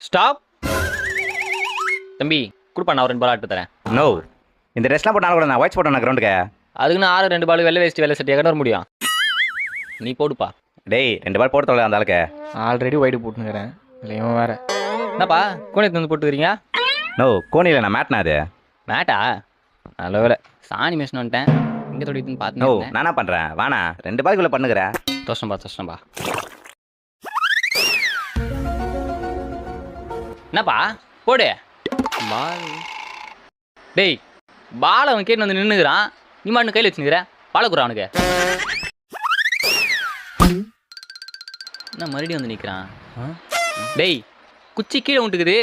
Stop. தம்பி கொடுப்பா, நான் ஒரு 2 பால் ஆட்டு தரேன். நோ, இந்த ட்ரெஸ்லாம் போட்டு கூட நான் வாட்ச் போட்டேன் கிரவுண்டுக்கு. அதுக்கு நான் 2 பால் வெள்ளை வேஸ்ட் வெள்ளை சட்டியாக வர முடியும். நீ போடுப்பா. டேய் 2 பால் போட தொலை அந்த ஆளுக்கு. ஆல்ரெடி ஒயிட் போட்டுனுக்கிறேன், இல்லை இவன் வேற. என்னப்பா கோணியத்து வந்து போட்டுக்கிறீங்க? நோ, கோணியில் நான் மேட்னா அது. மேட்டா? நல்ல வேலை சாணி மேஷன் வந்துட்டேன். இங்கே தொடித்துன்னு நோ, பார்த்து நானா பண்ணுறேன். வேணா 2 பால்குள்ளே பண்ணுகிறேன். தோஷம்பா. என்னப்பா போடு பால். டேய் பால் அவன் கேட்டு வந்து நின்றுக்கிறான், நீ மாட்டு கையில் வச்சுனுக்கிற. பாலை குறா அவனுக்கு. என்ன மறுபடியும் வந்து நிற்கிறான்? டேய் குச்சி கீழே விட்டுக்குது,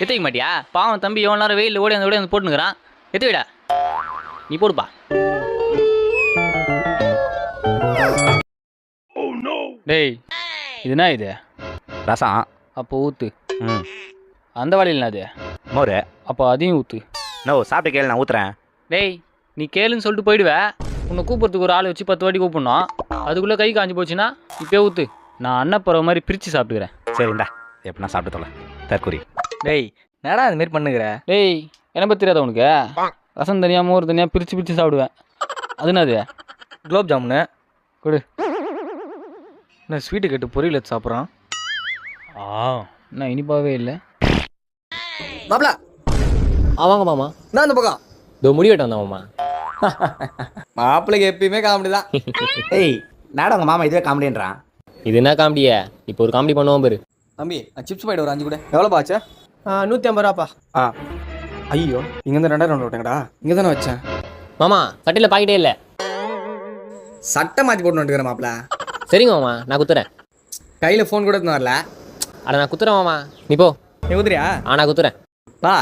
எத்திக்க மாட்டியா? பாவம் தம்பி எவ்வளோ நேரம் வெயில் ஓடி வந்து போட்டுனுக்கிறான். எத்து விடா, நீ போடுப்பா. டேய் இதுனா இது ரசம். அப்போ ஊத்து. ம். அந்த வாழையில் அது மோர். அப்போ அதையும் ஊத்து. நோ, சாப்பிட்டு கேளு, நான் ஊற்றுறேன். டேய் நீ கேளுன்னு சொல்லிட்டு போயிடுவேன். உன்னை கூப்பிட்றதுக்கு ஒரு ஆள் வச்சு 10 வாட்டி கூப்பிடணும். அதுக்குள்ளே கை காஞ்சி போச்சுன்னா இப்போயே ஊற்று. நான் அன்னப்பறவை மாதிரி பிரித்து சாப்பிட்டுக்கிறேன். சரிண்டா, எப்படின்னா சாப்பிட்டு தொலை தற்கூரி. டேய் என்னடா அது மாதிரி பண்ணுகிற? டேய் என்னை பற்றி தெரியாத உனக்கு? ரசம் தனியாக மோர் தனியாக பிரித்து சாப்பிடுவேன். அதுனா அது குலோப் ஜாமுனு கொடு. என்ன ஸ்வீட்டு கேட்டு பொரியல் எடுத்து சாப்பிட்றான்? என்ன இனிப்பாகவே இல்லை. மாப்ள ஆமாங்க மாமா, நான் அந்த பக்கம் இதோ முடி வெட்ட வந்தேன் மாமா. மாப்பிள்ளைக்கு எப்பயுமே காமெடி தான். ஏய் நாடா உங்கள் மாமா இதுவே காமெடின்றான். இது என்ன காமெடியா? இப்போ ஒரு காமெடி பண்ணுவோம் பாரு. தம்பி சிப்ஸ் பாயிட்டு ஒரு 5 கூட எவ்வளோ பாச்சா? 150 ரூபாப்பா. ஐயோ இங்கேருந்து 2000 விட்டேங்கடா. இங்கே தானே வச்சேன். மாமா சட்டையில் பாக்கிட்டே இல்லை. சட்டை மாற்றி போட்டு வந்துக்கிறேன் மாப்பிள. சரிங்க மாமா, நான் குத்துறேன். கையில் ஃபோன் கூட எடுத்துன்னு வரல. அட நான் குத்துறேன் மாமா, நீ போ. நீ குத்துறியா? நான் குத்துறேன். பா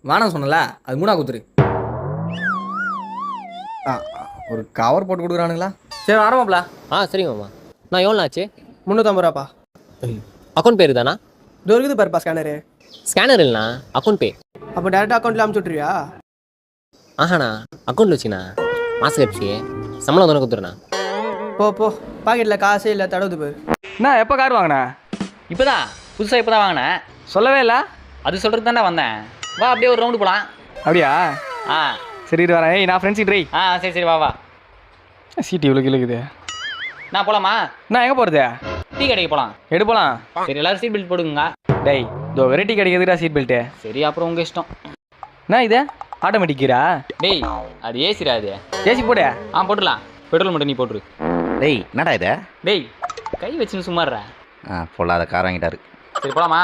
வேணாம் சொன்னல, அது 3 குத்துரு. ஒரு கவர் போட்டு கொடுக்குறானுங்களா? சரி வர மாப்பிள. சரிங்க மாமா. நான் எவ்வளோ ஆச்சு? 350 ரூபாப்பா. அக்கௌண்ட் பேர் தானா? இது இருக்குது பாருப்பா ஸ்கேனரு. ஸ்கேனர் இல்லைண்ணா, அக்கௌண்ட் பே. அப்போ டேரெக்டாக அக்கௌண்ட்டில் அமுச்சு விட்ருவியா? ஆஹாண்ணா, அக்கௌண்ட்டில் வச்சுண்ணா. மாதம் கட்சி சம்பளம் தானே குத்துறேண்ணா. போ பாக்கெட்டில் காசே இல்லை, தடவுது பேர். என்ன எப்போ கார் வாங்கினா? இப்போதான் புதுசாக இப்போ தான் வாங்கினேன். சொல்லவே இல்லை. அது சொல்கிறது தானே வந்தேன். வா அப்படியே ஒரு ரவுண்டு போகலாம். அப்படியா? ஆ சரி இது வரேன். ஏய் நான் ஃப்ரெண்ட்ஸ் ட்ரை. சரி வா. சீட்டு இவ்வளோ கிழக்குது. நான் போகலாமா? நான் எங்கே போகிறது? டீ கடைக்கு போகலாம். எடுப்பலாம். சரி எல்லாரும் சீட் பெல்ட் போடுங்க. டேய் இதோ வெரைட்டி கிடைக்கிறதுடா சீட் பெல்ட்டு. சரி அப்புறம் உங்கள் இஷ்டம். என்ன இது ஆட்டோமேட்டிக்கா? டேய் அது ஏசிடா அது. ஏசி போடு. போட்டுடலாம். பெட்ரோல் மட்டும் நீ போட்டுரு. டேய் என்னடா இது? டேய் கை வச்சுன்னு சும்மாடுற. பொல்லாத கார் வாங்கிட்டாரு. சரி போகலாமா?